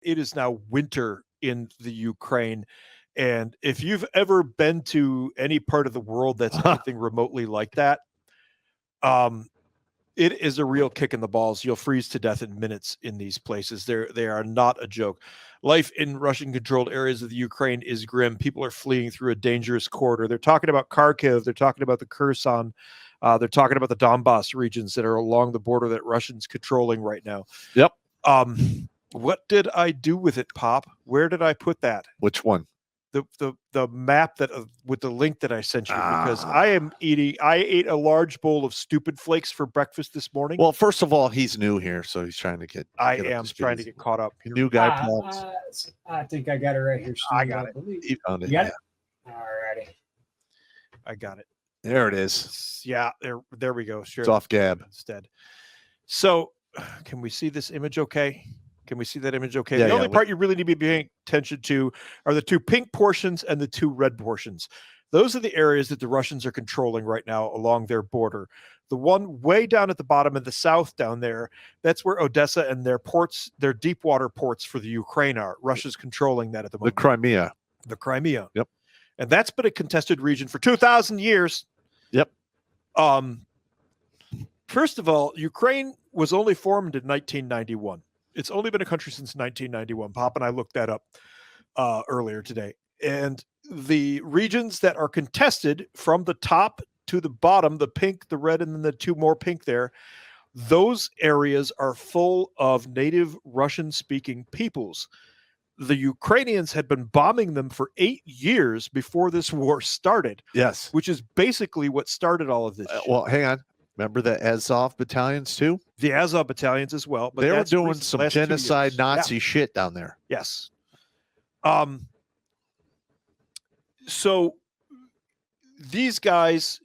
It is now winter in the Ukraine. And if you've ever been to any part of the world that's anything remotely like that, um, it is a real kick in the balls. You'll freeze to death in minutes in these places. They are not a joke. Life in Russian-controlled areas of the Ukraine is grim. People are fleeing through a dangerous corridor. They're talking about Kharkiv. They're talking about the Kherson. They're talking about the Donbass regions that are along the border that Russians controlling right now. Yep. What did I do with it, Pop? Where did I put that? Which one? The map that with the link that I sent you, because I ate a large bowl of stupid flakes for breakfast this morning. Well, first of all, he's new here, so he's trying to get. I am trying to get caught up. New guy. I think I got it right here, Steve. I got it. You found it. You got it? All righty. I got it. There it is. Yeah, there we go. Sure. It's off Gab instead. So, can we see this image okay? Can we see that image okay? Yeah, the only part you really need to be paying attention to are the two pink portions and the two red portions. Those are the areas that the Russians are controlling right now along their border. The one way down at the bottom in the south down there, that's where Odessa and their ports, their deep water ports for the Ukraine are. Russia's contrling that at the moment. The Crimea. Yep. And that's been a contested region for 2,000 years. Yep. First of all, Ukraine was only formed in 1991. It's only been a country since 1991. Pop and I looked that up earlier today. And the regions that are contested from the top to the bottom, the pink, the red, and then the two more pink there, those areas are full of native Russian-speaking peoples. The Ukrainians had been bombing them for 8 years before this war started. Yes. Which is basically what started all of this. Well, hang on. Remember the Azov battalions too? The Azov battalions as well. But they were doing some genocide Nazi shit down there. Yes. So these guys,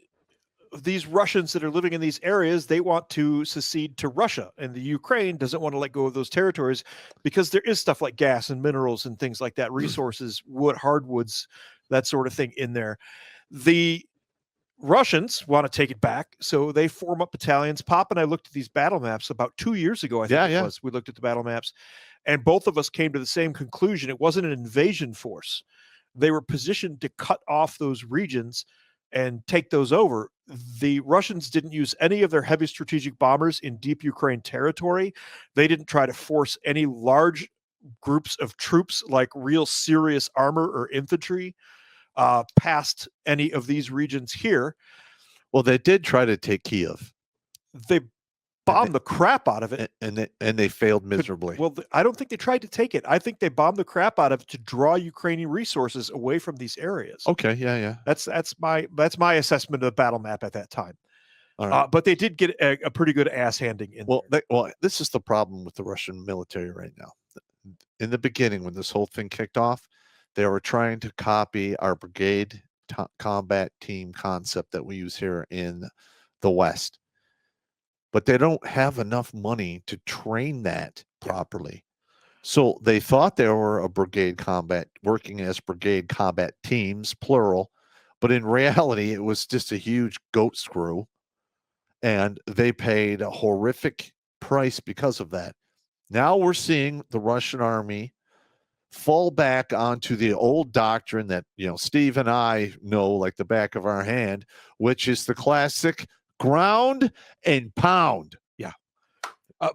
these Russians that are living in these areas, they want to secede to Russia. And the Ukraine doesn't want to let go of those territories because there is stuff like gas and minerals and things like that, resources, wood, hardwoods, that sort of thing in there. The Russians want to take it back, so they form up battalions. Pop and I looked at these battle maps about 2 years ago, I think it was. We looked at the battle maps, and both of us came to the same conclusion. It wasn't an invasion force. They were positioned to cut off those regions and take those over. The Russians didn't use any of their heavy strategic bombers in deep Ukraine territory. They didn't try to force any large groups of troops like real serious armor or infantry past any of these regions here. Well, they did try to take Kiev. They bombed the crap out of it, and they failed miserably. I don't think they tried to take it. I think they bombed the crap out of it to draw Ukrainian resources away from these areas. Okay, yeah. That's my assessment of the battle map at that time. All right. But they did get a pretty good ass handing in. Well, this is the problem with the Russian military right now. In the beginning, when this whole thing kicked off, they were trying to copy our brigade combat team concept that we use here in the West. But they don't have enough money to train that properly. So they thought they were a brigade combat, working as brigade combat teams, plural. But in reality, it was just a huge goat screw. And they paid a horrific price because of that. Now we're seeing the Russian army fall back onto the old doctrine that, Steve and I know like the back of our hand, which is the classic ground and pound. Yeah.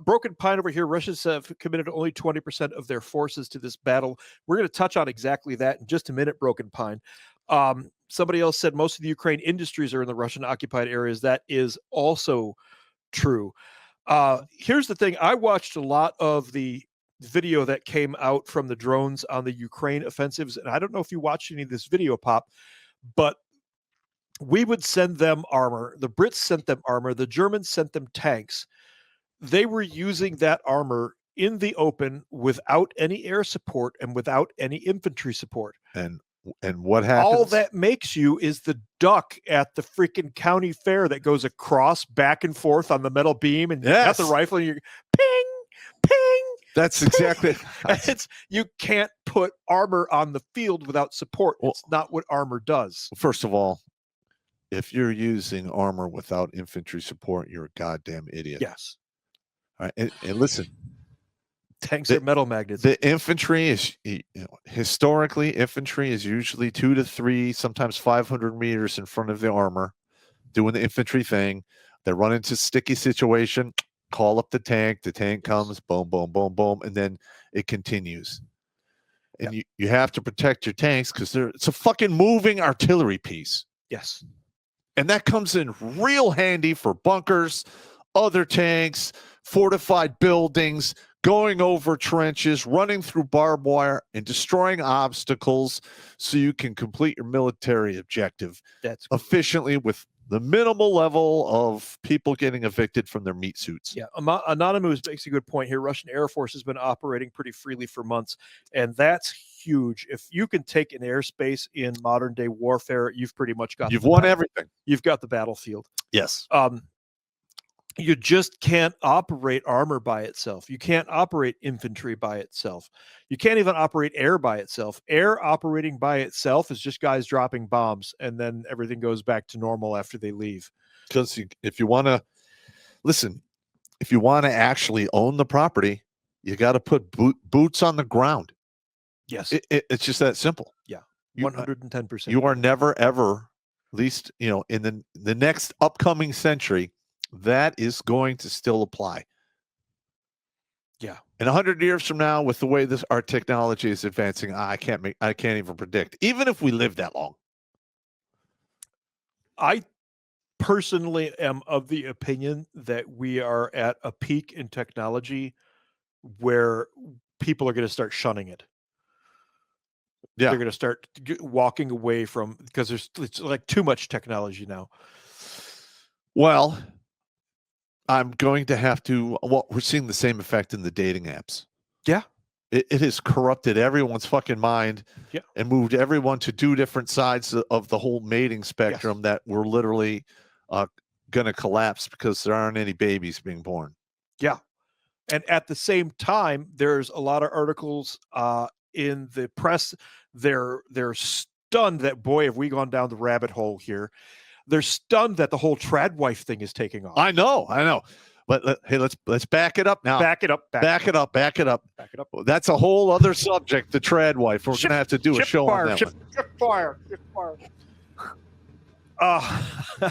Broken Pine over here, Russians have committed only 20% of their forces to this battle. We're going to touch on exactly that in just a minute, Broken Pine. Somebody else said most of the Ukraine industries are in the Russian-occupied areas. That is also true. Here's the thing. I watched a lot of the video that came out from the drones on the Ukraine offensives, and I don't know if you watched any of this video, Pop, but we would send them armor. The Brits sent them armor. The Germans sent them tanks. They were using that armor in the open without any air support and without any infantry support. And what happens? All that makes you is the duck at the freaking county fair that goes across back and forth on the metal beam, and you got the rifle and you're ping, ping. That's exactly. You can't put armor on the field without support. It's not what armor does. First of all, if you're using armor without infantry support, you're a goddamn idiot. Yes. All right, and listen, Tanks are metal magnets. The infantry is, historically, infantry is usually 2 to 3, sometimes 500 meters in front of the armor, doing the infantry thing. They run into sticky situation, call up the tank comes, boom, boom, boom, boom, and then it continues. And you have to protect your tanks because it's a fucking moving artillery piece. Yes. And that comes in real handy for bunkers, other tanks, fortified buildings, going over trenches, running through barbed wire, and destroying obstacles so you can complete your military objective efficiently with the minimal level of people getting evicted from their meat suits. Yeah, Anonymous makes a good point here. Russian Air Force has been operating pretty freely for months, and that's huge. If you can take an airspace in modern day warfare, you've pretty much got You've won everything. You've got the battlefield. Yes. You just can't operate armor by itself. You can't operate infantry by itself. You can't even operate air by itself. Air operating by itself is just guys dropping bombs, and then everything goes back to normal after they leave. Because if you want to listen, if you want to actually own the property, you got to put boots on the ground. Yes. It's just that simple. Yeah. 110%. You are never, ever, at least, in the next upcoming century, that is going to still apply. Yeah. In 100 years from now, with the way our technology is advancing, I can't even predict, even if we live that long. I personally am of the opinion that we are at a peak in technology where people are going to start shunning it. Yeah. They're going to start walking away from, because it's like too much technology now. Well, I'm going to have to. Well, we're seeing the same effect in the dating apps. Yeah. It has corrupted everyone's fucking mind and moved everyone to 2 different sides of the whole mating spectrum that we're literally going to collapse because there aren't any babies being born. Yeah. And at the same time, there's a lot of articles in the press. They're stunned that, boy, have we gone down the rabbit hole here. They're stunned that the whole trad wife thing is taking off. I know. But hey, let's back it up now. Back it up. Back it up. That's a whole other subject, the trad wife. We're going to have to do a show on that one. Ship fire.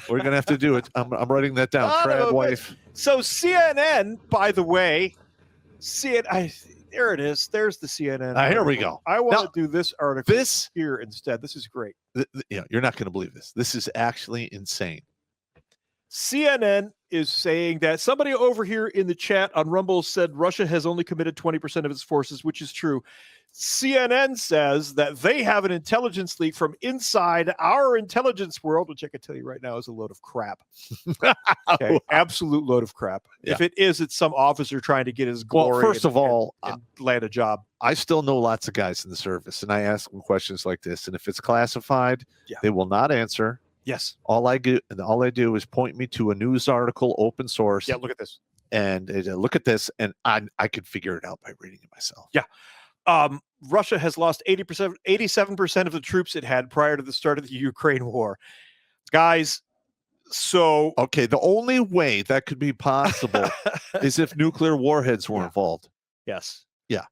We're going to have to do it. I'm writing that down. Trad wife. So CNN, by the way, there it is. There's the CNN. Here we go. I want to do this article here instead. This is great. You're not going to believe this. This is actually insane. CNN is saying that somebody over here in the chat on Rumble said Russia has only committed 20% of its forces, which is true. CNN says that they have an intelligence leak from inside our intelligence world, which I can tell you right now is a load of crap. Okay, absolute load of crap. Yeah. If it is, it's some officer trying to get his glory. Well, first of all, and land a job. I still know lots of guys in the service, and I ask them questions like this. And if it's classified, they will not answer. Yes. All I do is point me to a news article, open source. Yeah, look at this. And look at this, and I could figure it out by reading it myself. Yeah. Russia has lost 87% of the troops it had prior to the start of the Ukraine war. Guys, so... Okay, the only way that could be possible is if nuclear warheads were involved. Yes. Yeah.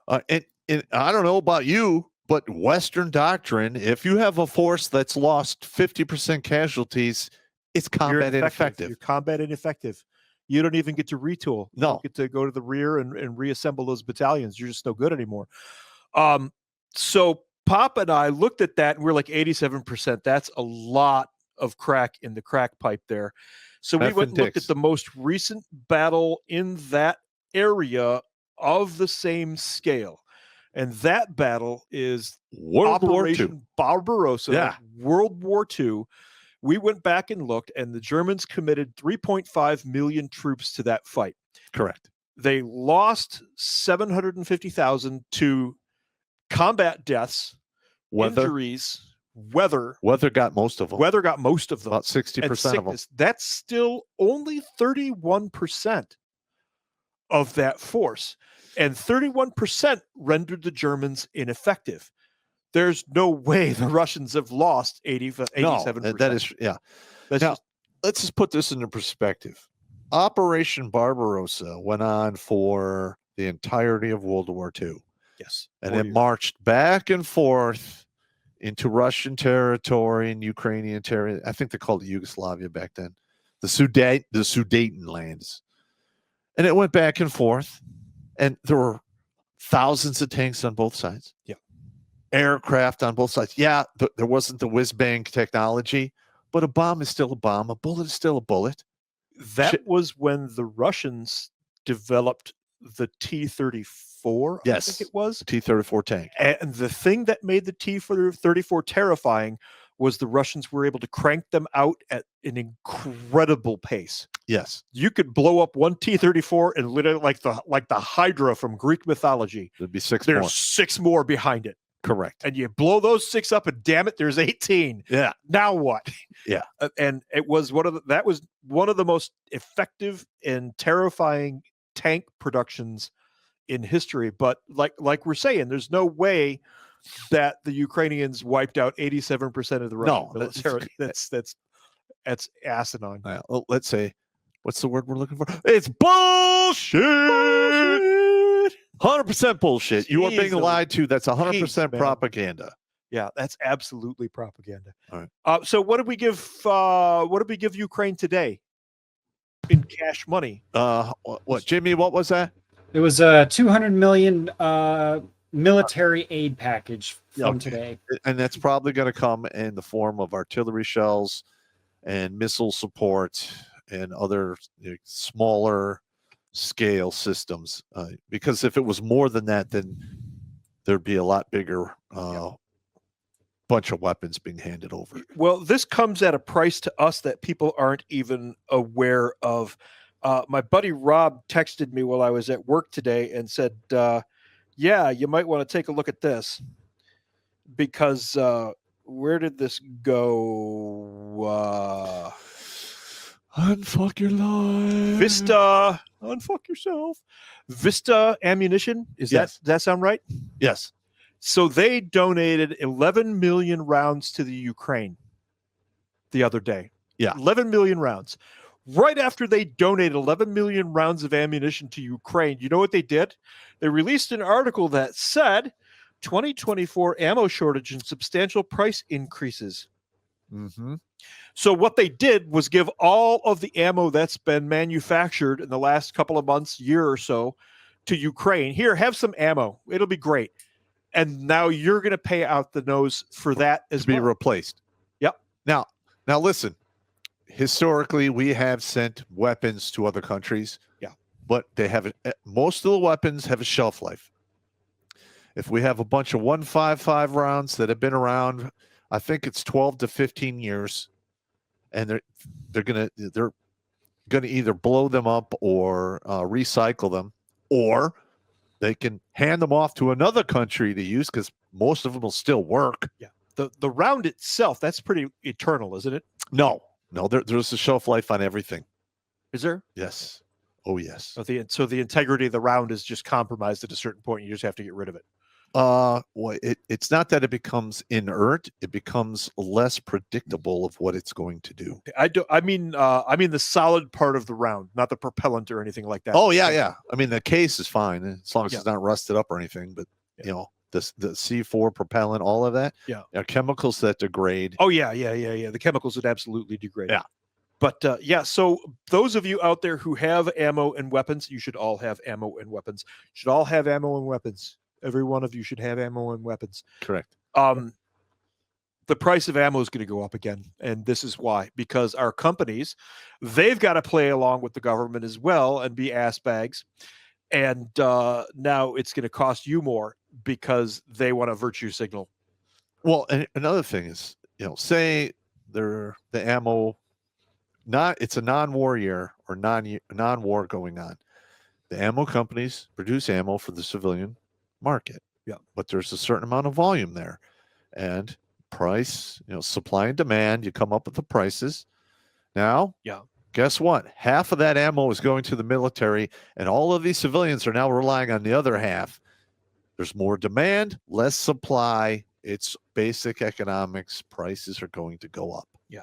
And I don't know about you, but Western doctrine, if you have a force that's lost 50% casualties, it's combat ineffective. You're combat ineffective. You don't even get to retool. No. You don't get to go to the rear and reassemble those battalions. You're just no good anymore. So Popp and I looked at that and we're like 87%. That's a lot of crack in the crack pipe there. So we went and looked at the most recent battle in that area of the same scale. And that battle is Operation Barbarossa, World War II. We went back and looked, and the Germans committed 3.5 million troops to that fight. Correct. They lost 750,000 to combat deaths, injuries, weather. Weather got most of them. About 60% of them. That's still only 31% of that force. And 31% rendered the Germans ineffective. There's no way the Russians have lost 87%. No, that is, let's just put this into perspective. Operation Barbarossa went on for the entirety of World War II. Yes. And 4 it years. marched back and forth into Russian territory and Ukrainian territory. I think they called it Yugoslavia back then. The Sudeten lands. And it went back and forth. And there were thousands of tanks on both sides. Yeah. Aircraft on both sides. Yeah, there wasn't the whiz-bang technology, but a bomb is still a bomb. A bullet is still a bullet. That was when the Russians developed the T-34, I Yes. think it was. The T-34 tank. And the thing that made the T-34 terrifying was the Russians were able to crank them out at an incredible pace. Yes. You could blow up one T-34 and literally like the Hydra from Greek mythology. There'd be 6 There's more. 6 more behind it. Correct. And you blow those 6 up, and damn it, there's 18. Yeah. Now what? Yeah. And it was one of the most effective and terrifying tank productions in history. But like we're saying, there's no way that the Ukrainians wiped out 87% of the Russian military. That's asinine. Well, let's say, what's the word we're looking for? It's bullshit. 100% bullshit. You are being Jeez, lied to. That's 100% jeez, man. propaganda. Yeah, that's absolutely propaganda. All right. So what did we give Ukraine today in cash money? What, Jimmy? What was that? It was a $200 million military aid package from Okay. today. And that's probably going to come in the form of artillery shells and missile support and other smaller scale systems. Because if it was more than that, then there'd be a lot bigger bunch of weapons being handed over. Well, this comes at a price to us that people aren't even aware of. My buddy Rob texted me while I was at work today and said, yeah, you might want to take a look at this because where did this go? Unfuck your life. Vista, unfuck yourself. Vista ammunition. Yes. Does that sound right? Yes. So they donated 11 million rounds to the Ukraine the other day. Yeah. 11 million rounds. Right after they donated 11 million rounds of ammunition to Ukraine, you know what they did? They released an article that said 2024 ammo shortage and substantial price increases. Mm-hmm. So what they did was give all of the ammo that's been manufactured in the last couple of months, year or so, to Ukraine. Here, have some ammo. It'll be great. And now you're going to pay out the nose for that as To be well. replaced. Yep. Now listen. Historically, we have sent weapons to other countries. Yeah. But they have most of the weapons have a shelf life. If we have a bunch of 155 rounds that have been around, I think it's 12 to 15 years, and they're gonna either blow them up or recycle them, or they can hand them off to another country to use because most of them will still work. Yeah. The round itself, that's pretty eternal, isn't it? No, there's a shelf life on everything. Is there? Yes. Oh, yes. So the integrity of the round is just compromised at a certain point. You just have to get rid of it. Well, it's not that it becomes inert; it becomes less predictable of what it's going to do. I mean the solid part of the round, not the propellant or anything like that. Oh yeah. I mean, the case is fine as long as Yeah. it's not rusted up or anything. But Yeah. the C4 propellant, all of that, are chemicals that degrade. Oh yeah. The chemicals would absolutely degrade. Yeah. But so those of you out there who have ammo and weapons, you should all have ammo and weapons. You should all have ammo and weapons. Every one of you should have ammo and weapons. Correct. The price of ammo is going to go up again. And this is why, because our companies, they've got to play along with the government as well and be ass bags. And now it's going to cost you more because they want a virtue signal. Well, and another thing is, say the ammo, it's a non-war year or non-war going on. The ammo companies produce ammo for the civilian market. Yeah. But there's a certain amount of volume there. And price, supply and demand, you come up with the prices. Now, guess what? Half of that ammo is going to the military, and all of these civilians are now relying on the other half. There's more demand, less supply. It's basic economics. Prices are going to go up. Yeah.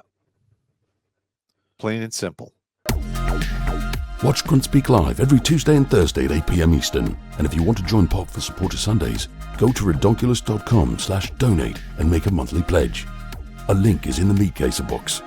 Plain and simple. Watch Grunt Speak live every Tuesday and Thursday at 8 p.m. Eastern. And if you want to join Popp for Supporter Sundays, go to redonkulous.com/donate and make a monthly pledge. A link is in the Meat Caser box.